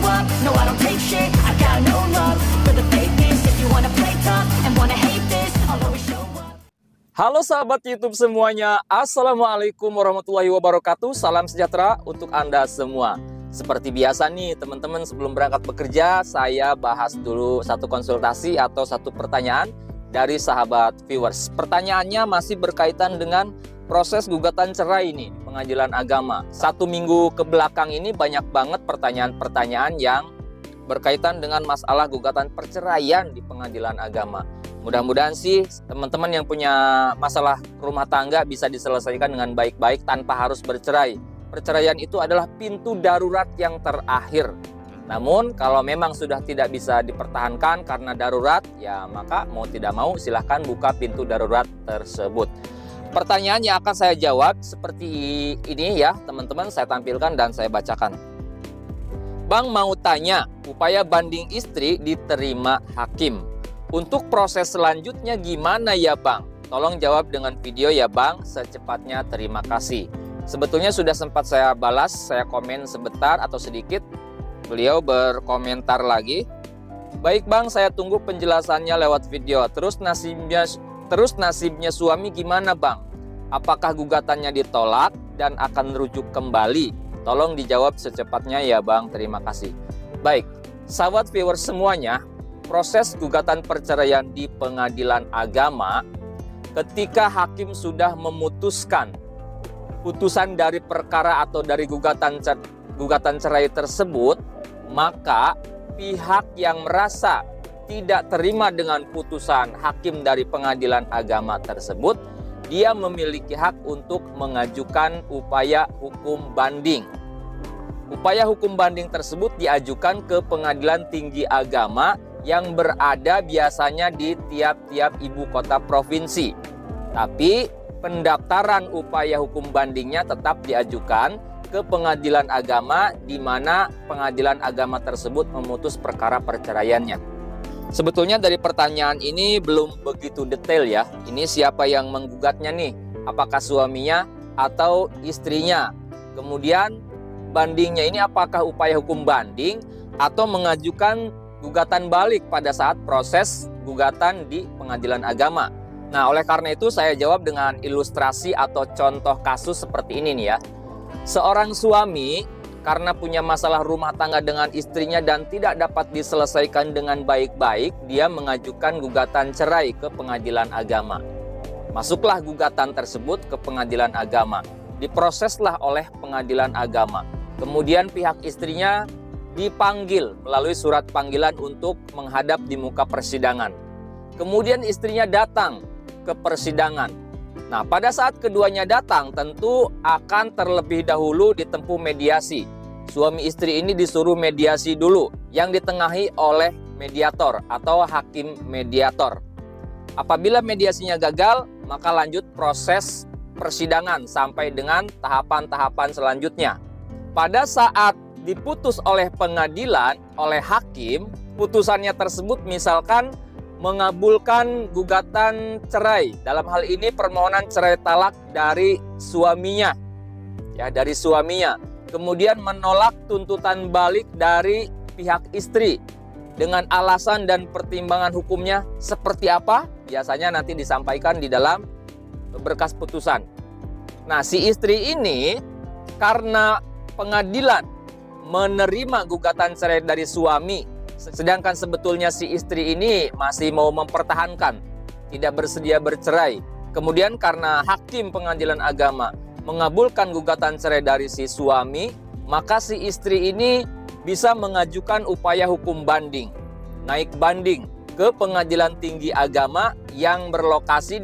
up. No, I don't take shit. I got no love for the fakeness. If you wanna play tough and wanna hate this, I'll always show up. Halo sahabat YouTube semuanya, Assalamualaikum warahmatullahi wabarakatuh. Salam sejahtera untuk Anda semua. Seperti biasa nih teman-teman, sebelum berangkat bekerja, saya bahas dulu satu konsultasi atau satu pertanyaan dari sahabat viewers. Pertanyaannya masih berkaitan dengan proses gugatan cerai ini, pengadilan agama. 1 minggu ke belakang ini banyak banget pertanyaan-pertanyaan yang berkaitan dengan masalah gugatan perceraian di pengadilan agama. Mudah-mudahan sih teman-teman yang punya masalah rumah tangga bisa diselesaikan dengan baik-baik tanpa harus bercerai. Perceraian itu adalah pintu darurat yang terakhir. Namun kalau memang sudah tidak bisa dipertahankan karena darurat, ya maka mau tidak mau silahkan buka pintu darurat tersebut. Pertanyaan yang akan saya jawab seperti ini ya teman-teman, saya tampilkan dan saya bacakan. Bang mau tanya, upaya banding istri diterima hakim. Untuk proses selanjutnya gimana ya Bang? Tolong jawab dengan video ya Bang, secepatnya, terima kasih. Sebetulnya sudah sempat saya balas, saya komen sebentar atau sedikit. Beliau berkomentar lagi. Baik Bang, saya tunggu penjelasannya lewat video. Terus nasibnya suami gimana Bang? Apakah gugatannya ditolak dan akan rujuk kembali? Tolong dijawab secepatnya ya Bang, terima kasih. Baik, sahabat viewers semuanya, proses gugatan perceraian di pengadilan agama, ketika hakim sudah memutuskan putusan dari perkara atau dari gugatan cerai tersebut, maka pihak yang merasa tidak terima dengan putusan hakim dari pengadilan agama tersebut, dia memiliki hak untuk mengajukan upaya hukum banding. Upaya hukum banding tersebut diajukan ke Pengadilan Tinggi Agama yang berada biasanya di tiap-tiap ibu kota provinsi. Tapi pendaftaran upaya hukum bandingnya tetap diajukan ke pengadilan agama di mana pengadilan agama tersebut memutus perkara perceraiannya. Sebetulnya dari pertanyaan ini belum begitu detail ya. Ini siapa yang menggugatnya nih? Apakah suaminya atau istrinya? Kemudian bandingnya ini apakah upaya hukum banding atau mengajukan gugatan balik pada saat proses gugatan di pengadilan agama? Nah, oleh karena itu saya jawab dengan ilustrasi atau contoh kasus seperti ini nih ya. Seorang suami karena punya masalah rumah tangga dengan istrinya dan tidak dapat diselesaikan dengan baik-baik, dia mengajukan gugatan cerai ke pengadilan agama. Masuklah gugatan tersebut ke pengadilan agama, diproseslah oleh pengadilan agama. Kemudian pihak istrinya dipanggil melalui surat panggilan untuk menghadap di muka persidangan. Kemudian istrinya datang ke persidangan. Nah, pada saat keduanya datang tentu akan terlebih dahulu ditempuh mediasi. Suami istri ini disuruh mediasi dulu yang ditengahi oleh mediator atau hakim mediator. Apabila mediasinya gagal, maka lanjut proses persidangan sampai dengan tahapan-tahapan selanjutnya. Pada saat diputus oleh pengadilan, oleh hakim, putusannya tersebut misalkan mengabulkan gugatan cerai. Dalam hal ini permohonan cerai talak dari suaminya. Ya, dari suaminya. Kemudian menolak tuntutan balik dari pihak istri. Dengan alasan dan pertimbangan hukumnya seperti apa? Biasanya nanti disampaikan di dalam berkas putusan. Nah, si istri ini karena pengadilan menerima gugatan cerai dari suami, sedangkan sebetulnya si istri ini masih mau mempertahankan, tidak bersedia bercerai. Kemudian karena hakim pengadilan agama mengabulkan gugatan cerai dari si suami, maka si istri ini bisa mengajukan upaya hukum banding, naik banding ke Pengadilan Tinggi Agama yang berlokasi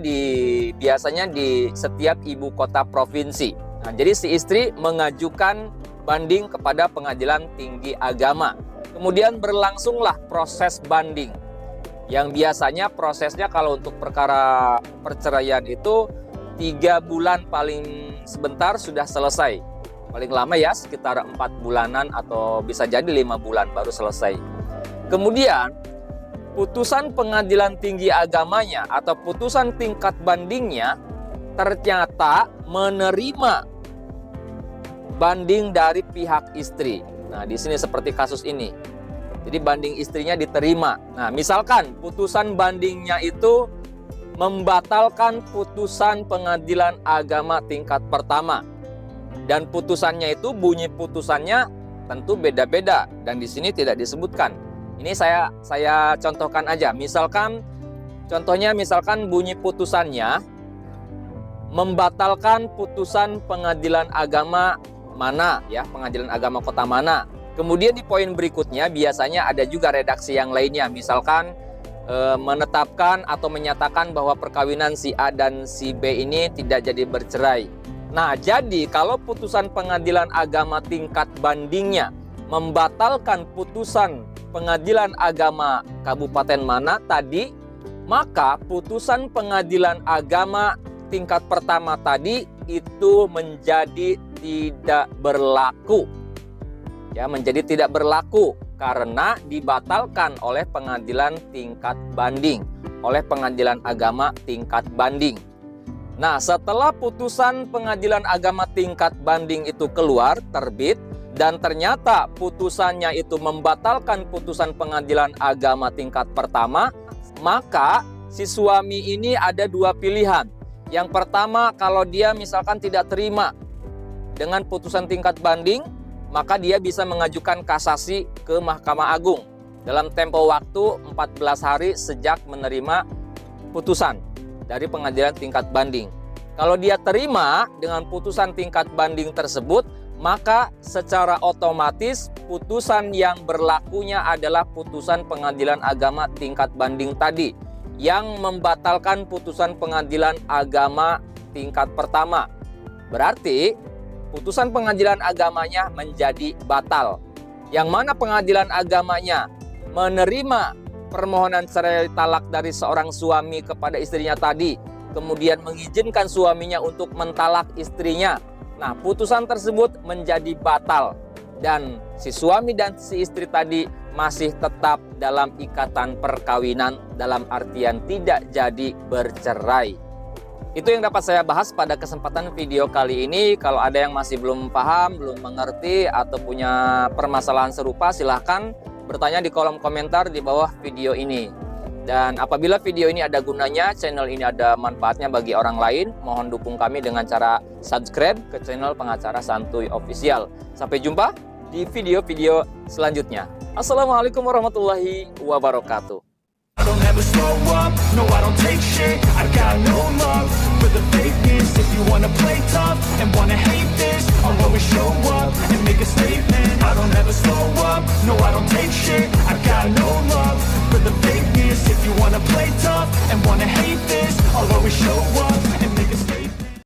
biasanya di setiap ibu kota provinsi. Nah, jadi si istri mengajukan banding kepada Pengadilan Tinggi Agama. Kemudian berlangsunglah proses banding, yang biasanya prosesnya kalau untuk perkara perceraian itu 3 bulan paling sebentar sudah selesai. Paling lama ya sekitar 4 bulanan atau bisa jadi 5 bulan baru selesai. Kemudian putusan pengadilan tinggi agamanya atau putusan tingkat bandingnya ternyata menerima banding dari pihak istri. Nah, di sini seperti kasus ini. Jadi banding istrinya diterima. Nah, misalkan putusan bandingnya itu membatalkan putusan pengadilan agama tingkat pertama. Dan putusannya itu, bunyi putusannya tentu beda-beda dan di sini tidak disebutkan. Ini saya contohkan aja. Misalkan bunyi putusannya membatalkan putusan pengadilan agama mana ya, pengadilan agama kota mana. Kemudian di poin berikutnya biasanya ada juga redaksi yang lainnya. Misalkan menetapkan atau menyatakan bahwa perkawinan si A dan si B ini tidak jadi bercerai. Nah, jadi kalau putusan pengadilan agama tingkat bandingnya membatalkan putusan pengadilan agama kabupaten mana tadi, maka putusan pengadilan agama tingkat pertama tadi itu menjadi tidak berlaku. Ya, menjadi tidak berlaku karena dibatalkan oleh pengadilan tingkat banding, oleh pengadilan agama tingkat banding. Nah, setelah putusan pengadilan agama tingkat banding itu keluar, terbit, dan ternyata putusannya itu membatalkan putusan pengadilan agama tingkat pertama, maka si suami ini ada dua pilihan. Yang pertama, kalau dia misalkan tidak terima dengan putusan tingkat banding, maka dia bisa mengajukan kasasi ke Mahkamah Agung dalam tempo waktu 14 hari sejak menerima putusan dari pengadilan tingkat banding. Kalau dia terima dengan putusan tingkat banding tersebut, maka secara otomatis putusan yang berlakunya adalah putusan pengadilan agama tingkat banding tadi yang membatalkan putusan pengadilan agama tingkat pertama. Berarti putusan pengadilan agamanya menjadi batal. Yang mana pengadilan agamanya menerima permohonan cerai talak dari seorang suami kepada istrinya tadi, kemudian mengizinkan suaminya untuk mentalak istrinya. Nah, putusan tersebut menjadi batal dan si suami dan si istri tadi masih tetap dalam ikatan perkawinan, dalam artian tidak jadi bercerai. Itu yang dapat saya bahas pada kesempatan video kali ini. Kalau ada yang masih belum paham, belum mengerti, atau punya permasalahan serupa, silahkan bertanya di kolom komentar di bawah video ini. Dan apabila video ini ada gunanya, channel ini ada manfaatnya bagi orang lain, mohon dukung kami dengan cara subscribe ke channel Pengacara Santuy Official. Sampai jumpa di video-video selanjutnya. Assalamualaikum warahmatullahi wabarakatuh. I don't ever slow up, no I don't take shit. I got no love for the fakeness. If you wanna play tough and wanna hate this, I'll always show up and make a statement. I don't ever slow up, no I don't take shit. I got no love for the fakeness. If you wanna play tough and wanna hate this, I'll always show up